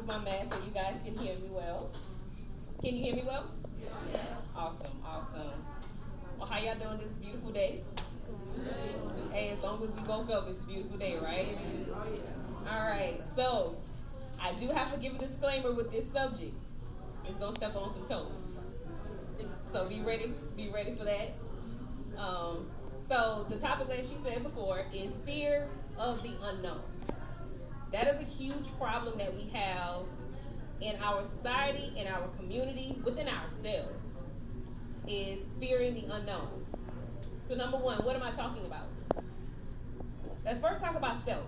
my mask so you guys can hear me well. Can you hear me well? Yes. Awesome, awesome. Well, how y'all doing this beautiful day? Hey, as long as we woke up, it's a beautiful day, right? All right, so I do have to give a disclaimer with this subject. It's gonna step on some toes. So be ready for that. So the topic that she said before is fear of the unknown. That is a huge problem that we have in our society, in our community, within ourselves, is fearing the unknown. So number one, what am I talking about? Let's first talk about self.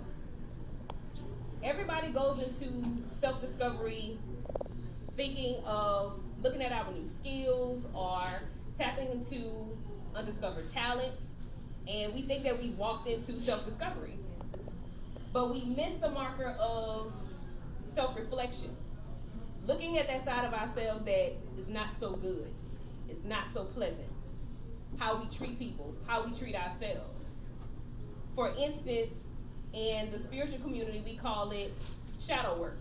Everybody goes into self-discovery thinking of looking at our new skills or tapping into undiscovered talents, and we think that we walked into self-discovery. But we miss the marker of self-reflection. Looking at that side of ourselves that is not so good, is not so pleasant. How we treat people, how we treat ourselves. For instance, in the spiritual community, we call it shadow work.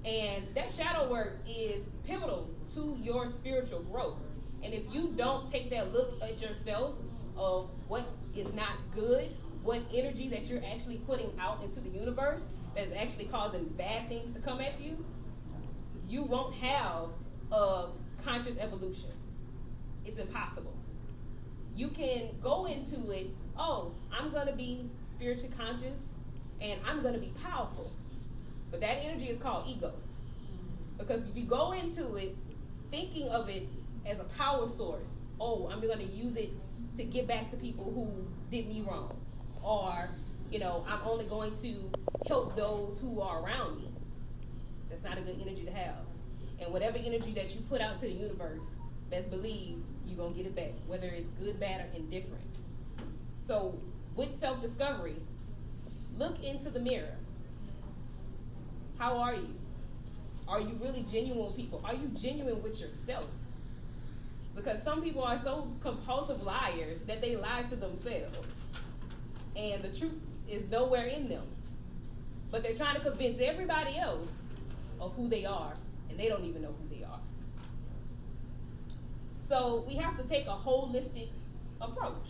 And that shadow work is pivotal to your spiritual growth. And if you don't take that look at yourself of what is not good, what energy that you're actually putting out into the universe that is actually causing bad things to come at you, you won't have a conscious evolution. It's impossible. You can go into it, oh, I'm going to be spiritually conscious and I'm going to be powerful. But that energy is called ego. Because if you go into it thinking of it as a power source, oh, I'm going to use it to get back to people who did me wrong. Or, I'm only going to help those who are around me. That's not a good energy to have. And whatever energy that you put out to the universe, best believe you're going to get it back, whether it's good, bad, or indifferent. So with self-discovery, look into the mirror. How are you? Are you really genuine with people? Are you genuine with yourself? Because some people are so compulsive liars that they lie to themselves. And the truth is nowhere in them. But they're trying to convince everybody else of who they are, and they don't even know who they are. So we have to take a holistic approach,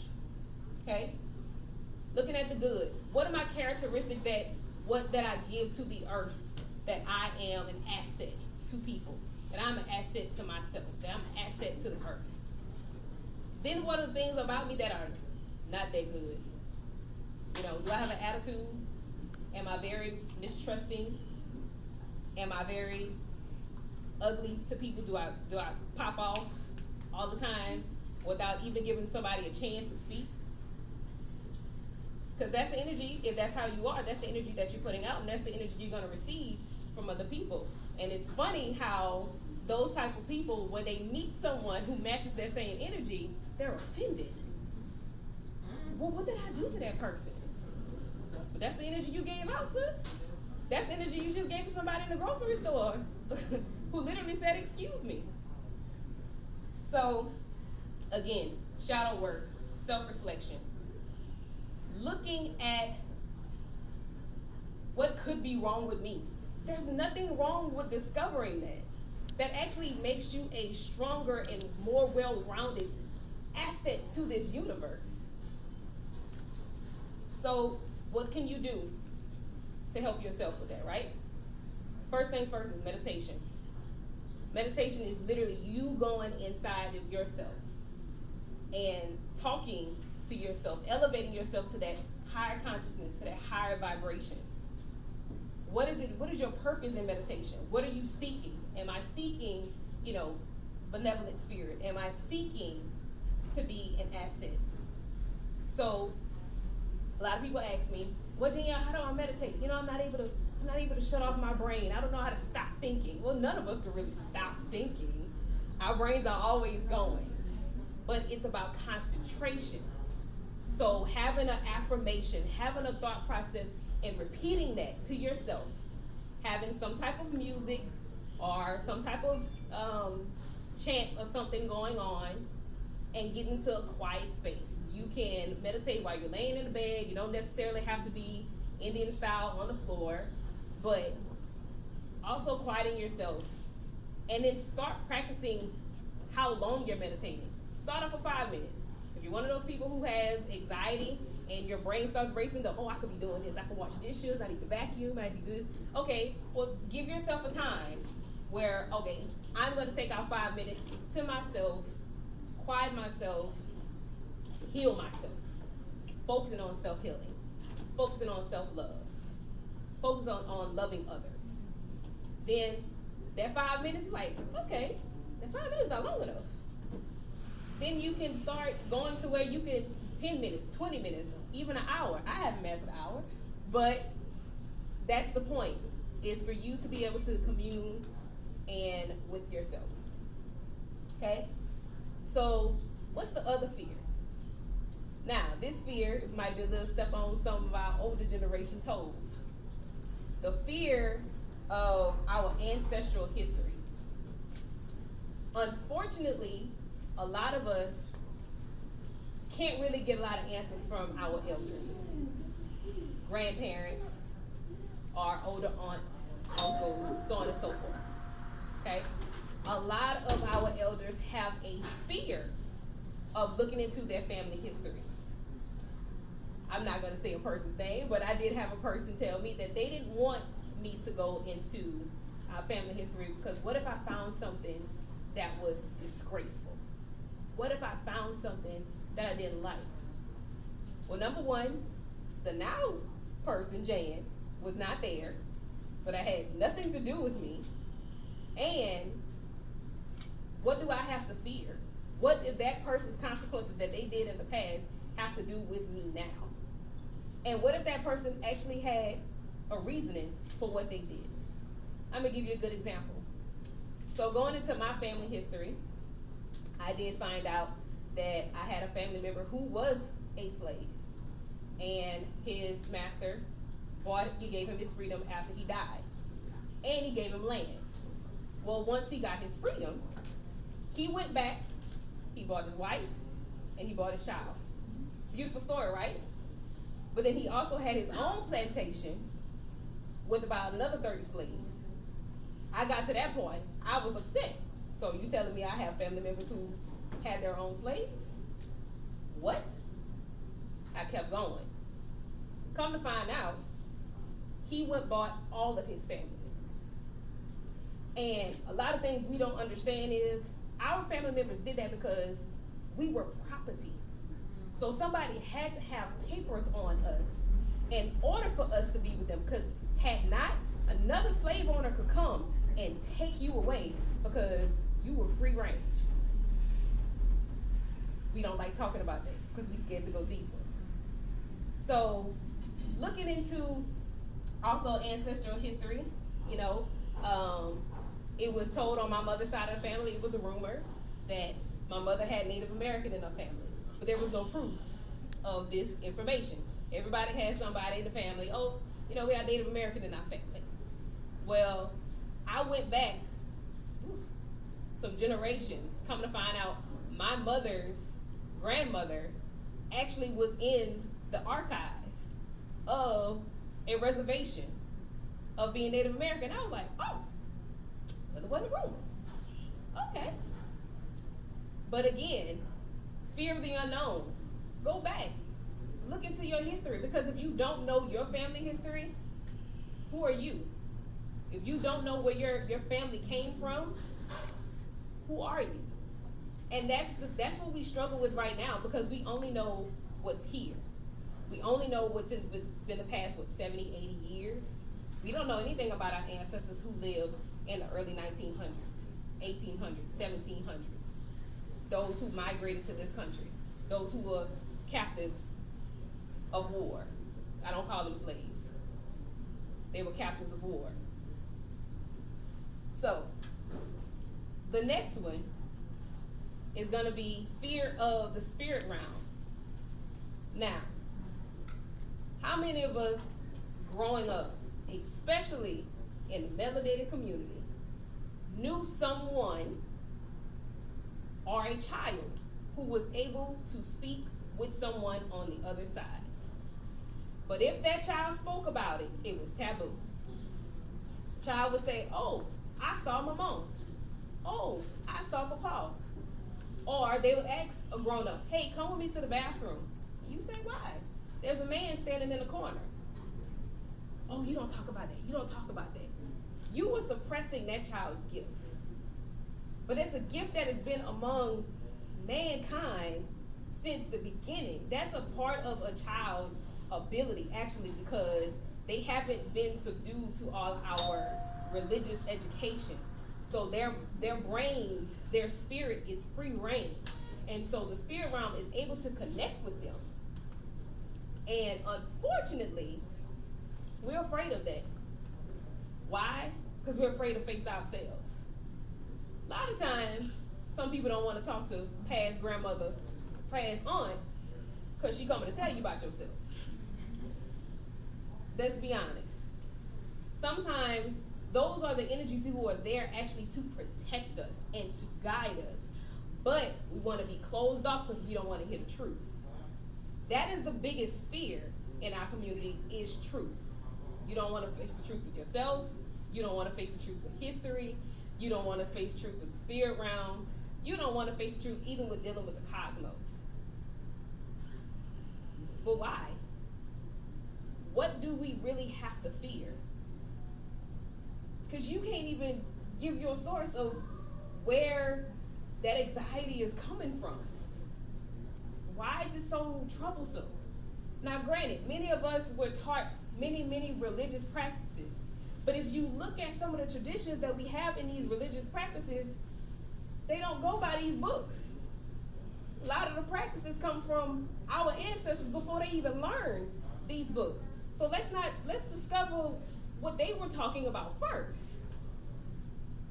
okay? Looking at the good. What are my characteristics that I give to the earth, that I am an asset to people, that I'm an asset to myself, that I'm an asset to the earth? Then what are the things about me that are not that good? Do I have an attitude? Am I very mistrusting? Am I very ugly to people? Do I pop off all the time without even giving somebody a chance to speak? Because that's the energy, if that's how you are, that's the energy that you're putting out, and that's the energy you're going to receive from other people. And it's funny how those type of people, when they meet someone who matches their same energy, they're offended. Well, what did I do to that person? But that's the energy you gave out, sis. That's the energy you just gave to somebody in the grocery store who literally said, excuse me. So, again, shadow work, self-reflection. Looking at what could be wrong with me. There's nothing wrong with discovering that. That actually makes you a stronger and more well-rounded asset to this universe. So, what can you do to help yourself with that, right? First things first is meditation. Meditation is literally you going inside of yourself and talking to yourself, elevating yourself to that higher consciousness, to that higher vibration. What is it? What is your purpose in meditation? What are you seeking? Am I seeking, benevolent spirit? Am I seeking to be an asset? So a lot of people ask me, well, Danielle, how do I meditate? I'm not able to shut off my brain. I don't know how to stop thinking. Well, none of us can really stop thinking. Our brains are always going. But it's about concentration. So having an affirmation, having a thought process, and repeating that to yourself, having some type of music or some type of chant or something going on, and get into a quiet space. You can meditate while you're laying in the bed. You don't necessarily have to be Indian style on the floor, but Also quieting yourself, and then start practicing how long you're meditating. Start off for 5 minutes. If you're one of those people who has anxiety and your brain starts racing, oh, I could be doing this, I could wash dishes, I need to vacuum, I need to do this. Okay, well, give yourself a time where, okay, I'm going to take out 5 minutes to myself, quiet myself, heal myself. Focusing on self-healing, focusing on self-love, focus on loving others. Then that 5 minutes, like, okay, that 5 minutes is not long enough. Then you can start going to where you can 10 minutes, 20 minutes, even an hour. I haven't mastered an hour, but that's the point, is for you to be able to commune and with yourself. Okay? So what's the other fear? Now, this fear might be a little step on some of our older generation toes. The fear of our ancestral history. Unfortunately, a lot of us can't really get a lot of answers from our elders, grandparents, our older aunts, uncles, so on and so forth. Okay? A lot of our elders have a fear of looking into their family history. I'm not going to say a person's name, but I did have a person tell me that they didn't want me to go into our family history because what if I found something that was disgraceful? What if I found something that I didn't like? Well, number one, the now person, Jan, was not there, so that had nothing to do with me. And what do I have to fear? What if that person's consequences that they did in the past have to do with me now? And what if that person actually had a reasoning for what they did? I'm gonna give you a good example. So going into my family history, I did find out that I had a family member who was a slave, and his master he gave him his freedom after he died, and he gave him land. Well, once he got his freedom, he went back, he bought his wife, and he bought his child. Beautiful story, right? But then he also had his own plantation with about another 30 slaves. I got to that point, I was upset. So you telling me I have family members who had their own slaves? What? I kept going. Come to find out, he went bought all of his family members. And a lot of things we don't understand is our family members did that because we were property. So somebody had to have papers on us in order for us to be with them, because had not, another slave owner could come and take you away because you were free range. We don't like talking about that because we're scared to go deeper. So looking into also ancestral history, it was told on my mother's side of the family, it was a rumor that my mother had Native American in her family. But there was no proof of this information. Everybody had somebody in the family, we have Native American in our family. Well, I went back some generations, come to find out my mother's grandmother actually was in the archive of a reservation of being Native American. I was like, well, it wasn't a rumor. Okay. But again, fear of the unknown. Go back. Look into your history, because if you don't know your family history, who are you? If you don't know where your family came from, who are you? And that's what we struggle with right now, because we only know what's here. We only know what's been the past, 70, 80 years. We don't know anything about our ancestors who lived in the early 1900s, 1800s, 1700s. Those who migrated to this country, those who were captives of war. I don't call them slaves. They were captives of war. So, the next one is going to be fear of the spirit realm. Now, how many of us growing up, especially in the melanated community, knew someone or a child who was able to speak with someone on the other side? But if that child spoke about it, it was taboo. Child would say, oh, I saw my mom. Oh, I saw Papa. Or they would ask a grown up, hey, come with me to the bathroom. You say, why? There's a man standing in the corner. Oh, you don't talk about that. You don't talk about that. You were suppressing that child's gift. But it's a gift that has been among mankind since the beginning. That's a part of a child's ability, actually, because they haven't been subdued to all our religious education. So their brains, their spirit is free reign. And so the spirit realm is able to connect with them. And unfortunately, we're afraid of that. Why? Because we're afraid to face ourselves. A lot of times, some people don't want to talk to past grandmother, past aunt, because she coming to tell you about yourself. Let's be honest. Sometimes those are the energies who are there actually to protect us and to guide us. But we want to be closed off because we don't want to hear the truth. That is the biggest fear in our community, is truth. You don't want to face the truth with yourself. You don't want to face the truth with history. You don't want to face the truth with the spirit realm. You don't want to face the truth even with dealing with the cosmos. But why? What do we really have to fear? Because you can't even give your source of where that anxiety is coming from. Why is it so troublesome? Now, granted, many of us were taught many religious practices. But if you look at some of the traditions that we have in these religious practices, they don't go by these books. A lot of the practices come from our ancestors before they even learned these books. So let's discover what they were talking about first.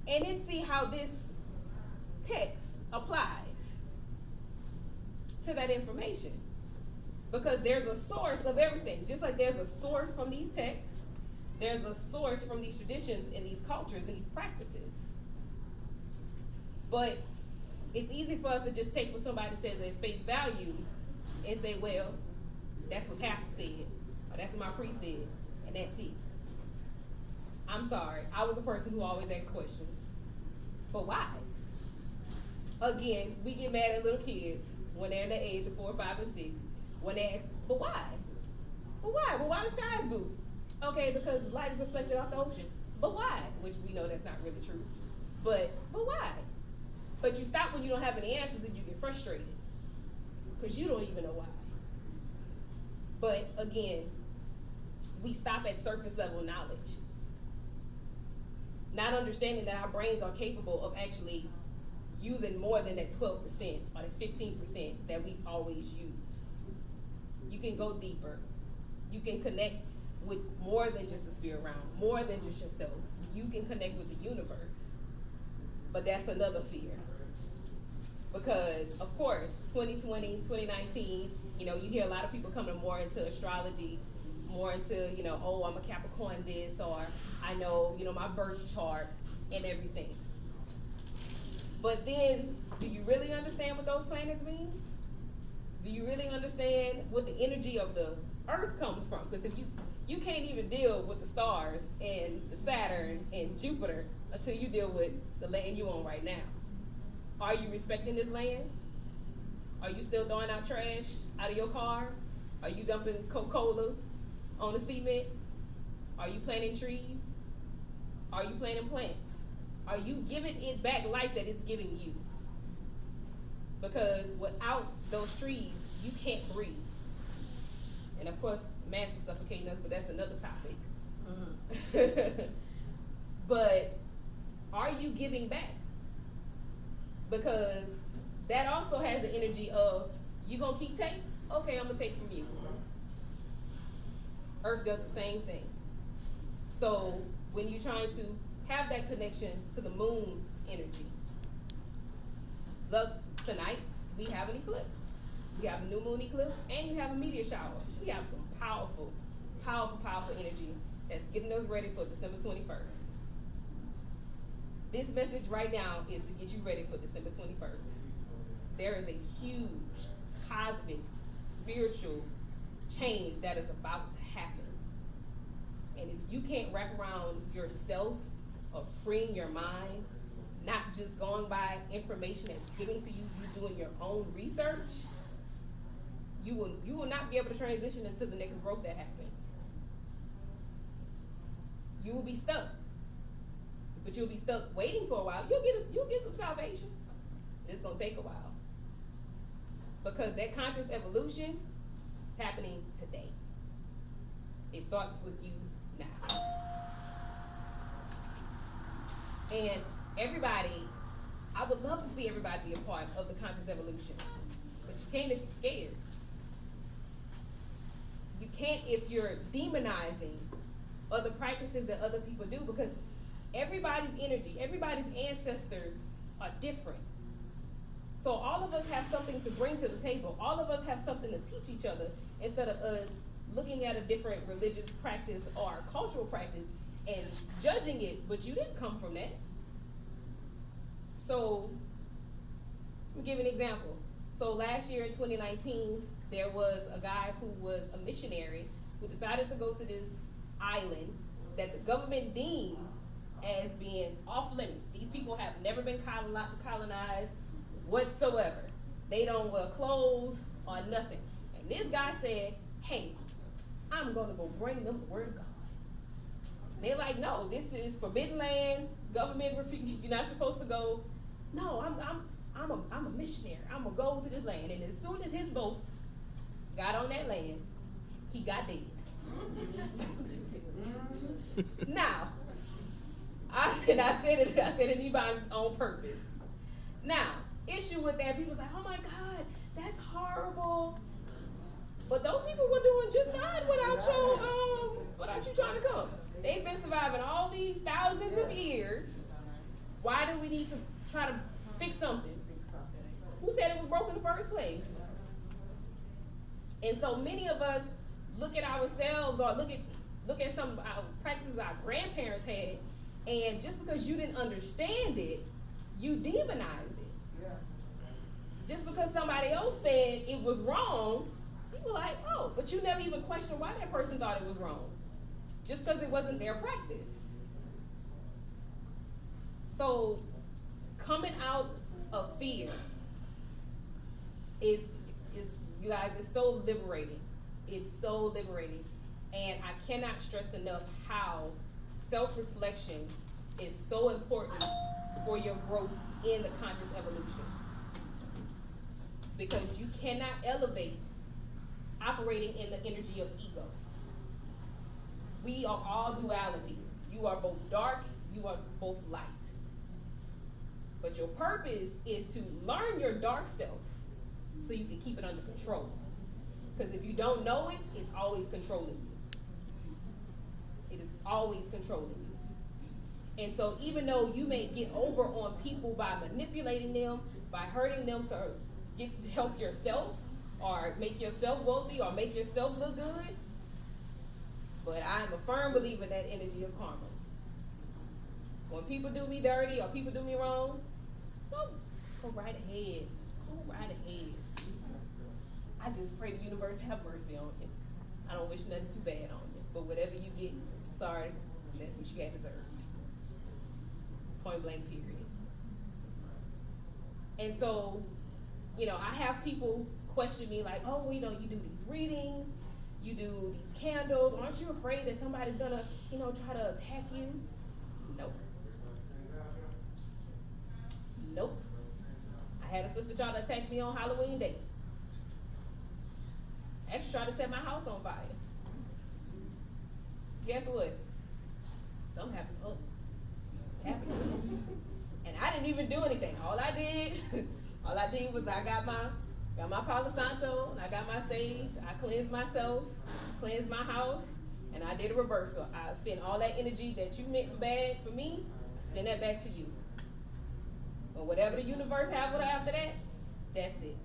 And then see how this text applies to that information. Because there's a source of everything. Just like there's a source from these texts, there's a source from these traditions and these cultures and these practices. But it's easy for us to just take what somebody says at face value and say, well, that's what Pastor said, or that's what my priest said, and that's it. I'm sorry, I was a person who always asked questions. But why? Again, we get mad at little kids when they're in the age of 4, 5, and 6. When they ask, but why? But why? But why the sky is blue? Okay, because light is reflected off the ocean. But why? Which we know that's not really true. But why? But you stop when you don't have any answers and you get frustrated. Because you don't even know why. But again, we stop at surface level knowledge. Not understanding that our brains are capable of actually using more than that 12% or the 15% that we've always used. You can go deeper. You can connect with more than just the spirit realm, more than just yourself. You can connect with the universe. But that's another fear. Because, of course, 2020, 2019, you hear a lot of people coming more into astrology, more into, oh, I'm a Capricorn this, or I know, my birth chart and everything. But then, do you really understand what those planets mean? Do you really understand what the energy of the Earth comes from? Because if you can't even deal with the stars and the Saturn and Jupiter until you deal with the land you own right now. Are you respecting this land? Are you still throwing out trash out of your car? Are you dumping Coca-Cola on the cement? Are you planting trees? Are you planting plants? Are you giving it back life that it's giving you? Because without those trees, you can't breathe. And of course, mass is suffocating us, but that's another topic. Mm-hmm. But are you giving back? Because that also has the energy of, you gonna keep taking? Okay, I'm gonna take from you. Earth does the same thing. So when you're trying to have that connection to the moon energy, look, tonight we have an eclipse. We have a new moon eclipse and you have a meteor shower. We have some powerful energy that's getting us ready for December 21st. This message right now is to get you ready for December 21st. There is a huge cosmic spiritual change that is about to happen. And if you can't wrap around yourself of freeing your mind, not just going by information that's given to you, you doing your own research, you will not be able to transition into the next growth that happens. You will be stuck. But you'll be stuck waiting for a while. You'll get some salvation. It's gonna take a while. Because that conscious evolution is happening today. It starts with you now. And everybody, I would love to see everybody be a part of the conscious evolution. But you can't if you're scared. You can't if you're demonizing other practices that other people do, because everybody's energy, everybody's ancestors are different. So all of us have something to bring to the table. All of us have something to teach each other, instead of us looking at a different religious practice or cultural practice and judging it, but you didn't come from that. So let me give you an example. So last year in 2019, there was a guy who was a missionary who decided to go to this island that the government deemed as being off limits. These people have never been colonized whatsoever. They don't wear clothes or nothing. And this guy said, hey, I'm gonna go bring them the word of God. And they're like, no, this is forbidden land, government refused, you're not supposed to go. No, I'm a missionary. I'm gonna go to this land. And as soon as his boat got on that land, he got dead. Now, I said it even on purpose. Now, issue with that, people's like, oh my God, that's horrible. But those people were doing just fine without you trying to come. They've been surviving all these thousands of years. Why do we need to try to fix something? Who said it was broken in the first place? And so many of us look at ourselves or look at some practices our grandparents had, and just because you didn't understand it, you demonized it. Yeah. Just because somebody else said it was wrong, you were like, oh, but you never even questioned why that person thought it was wrong. Just because it wasn't their practice. So coming out of fear is you guys, it's so liberating. It's so liberating. And I cannot stress enough how self-reflection is so important for your growth in the conscious evolution. Because you cannot elevate operating in the energy of ego. We are all duality. You are both dark, you are both light. But your purpose is to learn your dark self so you can keep it under control. Because if you don't know it, it's always controlling you. It is always controlling you. And so even though you may get over on people by manipulating them, by hurting them to help yourself, or make yourself wealthy, or make yourself look good, but I'm a firm believer in that energy of karma. When people do me dirty or people do me wrong, go right ahead. Go right ahead. I just pray the universe have mercy on you. I don't wish nothing too bad on you. But whatever you get, I'm sorry, that's what you had deserved. Point blank, period. And so, I have people question me like, oh, you do these readings, you do these candles. Aren't you afraid that somebody's gonna, try to attack you? Nope. Nope. I had a sister try to attack me on Halloween Day. Actually tried to set my house on fire. Guess what? Something happened. Oh, it happened. And I didn't even do anything. All I did was I got my Palo Santo, and I got my sage. I cleansed myself, cleansed my house, and I did a reversal. I sent all that energy that you meant for bad for me, I send that back to you. Or whatever the universe have after that, that's it.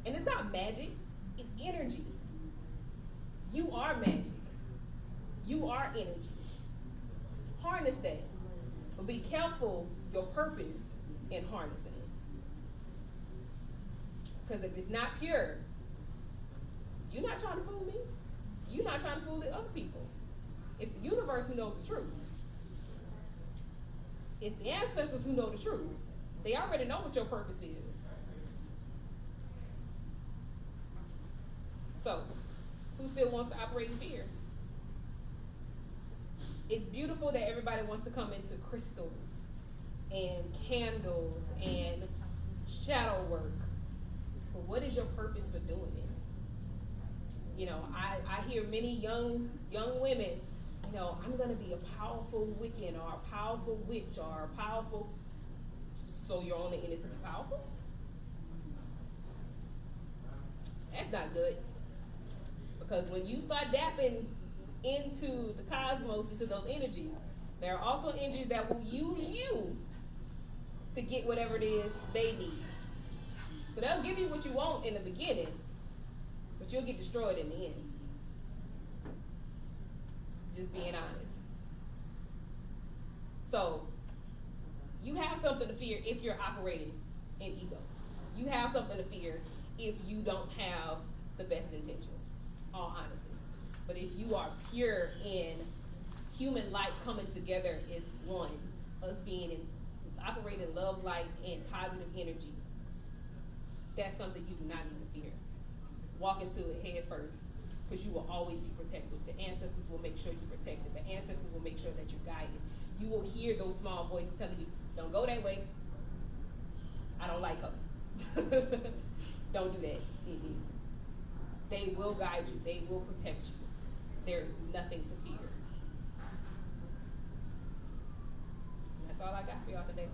And it's not magic, it's energy. You are magic. You are energy. Harness that. But be careful your purpose in harnessing it. Because if it's not pure, you're not trying to fool me. You're not trying to fool the other people. It's the universe who knows the truth. It's the ancestors who know the truth. They already know what your purpose is. So, who still wants to operate in fear? It's beautiful that everybody wants to come into crystals and candles and shadow work. But what is your purpose for doing it? You know, I hear many young women, you know, I'm going to be a powerful Wiccan or a powerful witch or a powerful. So you're only in it to be powerful? That's not good. Because when you start dapping into the cosmos, into those energies, there are also energies that will use you to get whatever it is they need. So they'll give you what you want in the beginning, but you'll get destroyed in the end. Just being honest. So, you have something to fear if you're operating in ego. You have something to fear if you don't have the best intentions, all honesty. But if you are pure in human life coming together as one, us being in operating love, light, and positive energy, that's something you do not need to fear. Walk into it head first, because you will always be protected. The ancestors will make sure you're protected. The ancestors will make sure that you're guided. You will hear those small voices telling you, don't go that way. I don't like her. Don't do that. Mm-mm. They will guide you. They will protect you. There is nothing to fear. That's all I got for y'all today.